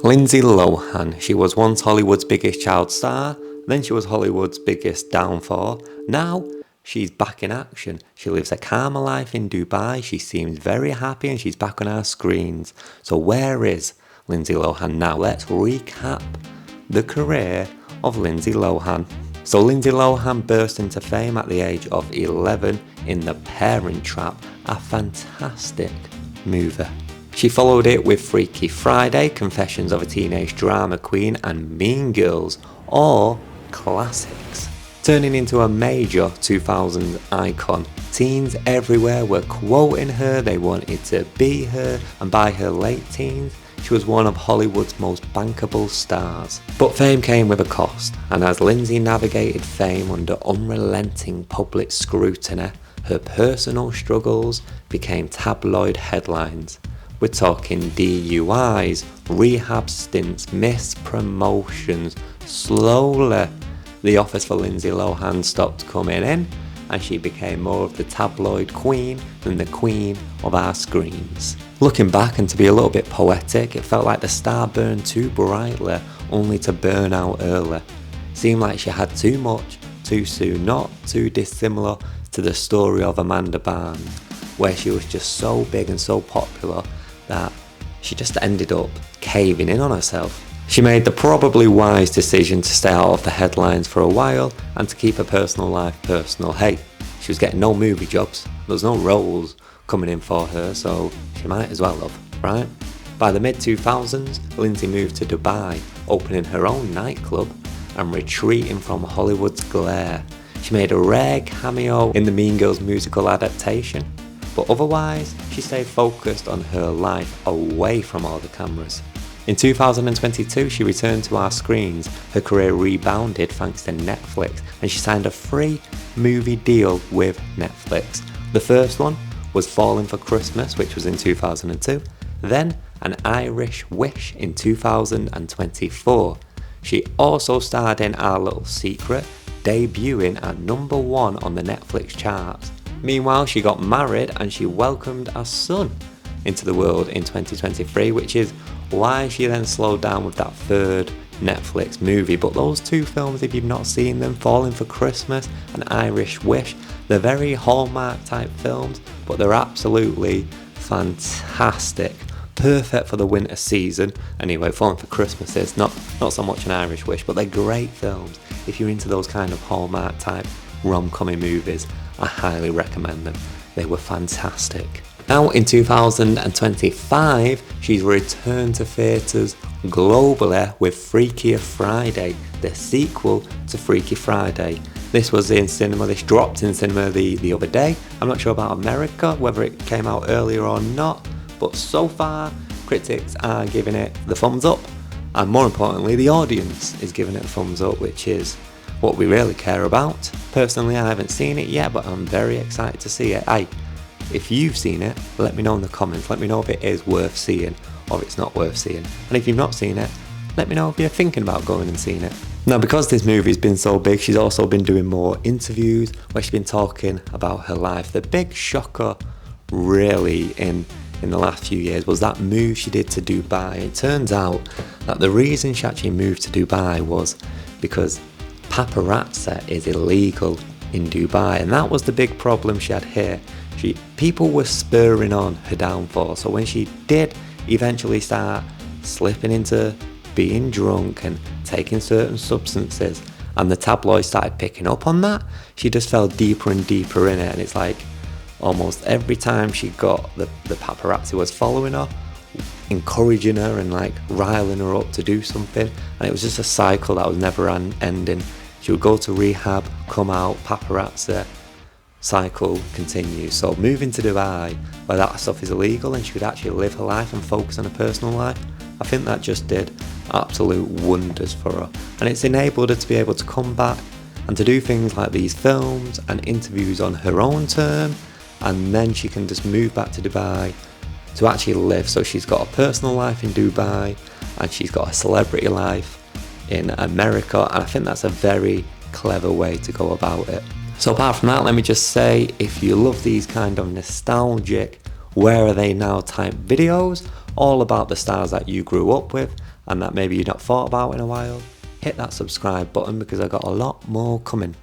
Lindsay Lohan, she was once Hollywood's biggest child star, then she was Hollywood's biggest downfall. Now, she's back in action. She lives a calmer life in Dubai, she seems very happy and she's back on our screens. So where is Lindsay Lohan now? Let's recap the career of Lindsay Lohan. So Lindsay Lohan burst into fame at the age of 11 in The Parent Trap, a fantastic movie. She followed it with Freakier Friday, Confessions of a Teenage Drama Queen, and Mean Girls, all classics. Turning into a major 2000s icon, teens everywhere were quoting her, they wanted to be her, and by her late teens, she was one of Hollywood's most bankable stars. But fame came with a cost, and as Lindsay navigated fame under unrelenting public scrutiny, her personal struggles became tabloid headlines. We're talking DUIs, rehab stints, missed promotions. Slowly, the offers for Lindsay Lohan stopped coming in, and she became more of the tabloid queen than the queen of our screens. Looking back, and to be a little bit poetic, it felt like the star burned too brightly, only to burn out early. Seemed like she had too much, too soon, not too dissimilar to the story of Amanda Barnes, where she was just so big and so popular that she just ended up caving in on herself. She made the probably wise decision to stay out of the headlines for a while and to keep her personal life personal. Hey, she was getting no movie jobs, there was no roles coming in for her, so she might as well have, right? By the mid-2000s, Lindsay moved to Dubai, opening her own nightclub and retreating from Hollywood's glare. She made a rare cameo in the Mean Girls musical adaptation, but otherwise, she stayed focused on her life away from all the cameras. In 2022, she returned to our screens. Her career rebounded thanks to Netflix, and she signed a free movie deal with Netflix. The first one was Falling for Christmas, which was in 2002, then An Irish Wish in 2024. She also starred in Our Little Secret, debuting at #1 on the Netflix charts. Meanwhile, she got married and she welcomed a son into the world in 2023, which is why she then slowed down with that third Netflix movie. But those two films, if you've not seen them, Falling for Christmas and Irish Wish, they're very Hallmark type films, but they're absolutely fantastic. Perfect for the winter season. Anyway, Falling for Christmas is not so much an Irish Wish, but they're great films. If you're into those kind of Hallmark type rom-commy movies, I highly recommend them. They were fantastic. Now in 2025, she's returned to theatres globally with Freakier Friday, the sequel to Freaky Friday. This was in cinema, this dropped in cinema the other day. I'm not sure about America, whether it came out earlier or not, but so far, critics are giving it the thumbs up. And more importantly, the audience is giving it a thumbs up, which is what we really care about. Personally, I haven't seen it yet, but I'm very excited to see it. If you've seen it, let me know in the comments. Let me know if it is worth seeing or if it's not worth seeing. And if you've not seen it, let me know if you're thinking about going and seeing it. Now, because this movie's been so big, she's also been doing more interviews where she's been talking about her life. The big shocker, really, in the last few years was that move she did to Dubai. It turns out that the reason she actually moved to Dubai was because paparazzi is illegal in Dubai, and that was the big problem she had here. People were spurring on her downfall, so when she did eventually start slipping into being drunk and taking certain substances, and the tabloids started picking up on that, she just fell deeper and deeper in it. And it's like almost every time she got the paparazzi was following her, encouraging her and like riling her up to do something, and it was just a cycle that was never ending. She would go to rehab, come out, paparazzi, cycle continues. So moving to Dubai, where that stuff is illegal and she could actually live her life and focus on her personal life, I think that just did absolute wonders for her. And it's enabled her to be able to come back and to do things like these films and interviews on her own term, and then she can just move back to Dubai to actually live. So she's got a personal life in Dubai and she's got a celebrity life in America, and I think that's a very clever way to go about it. So apart from that, let me just say, if you love these kind of nostalgic where are they now type videos, all about the stars that you grew up with, and that maybe you've not thought about in a while, hit that subscribe button because I've got a lot more coming.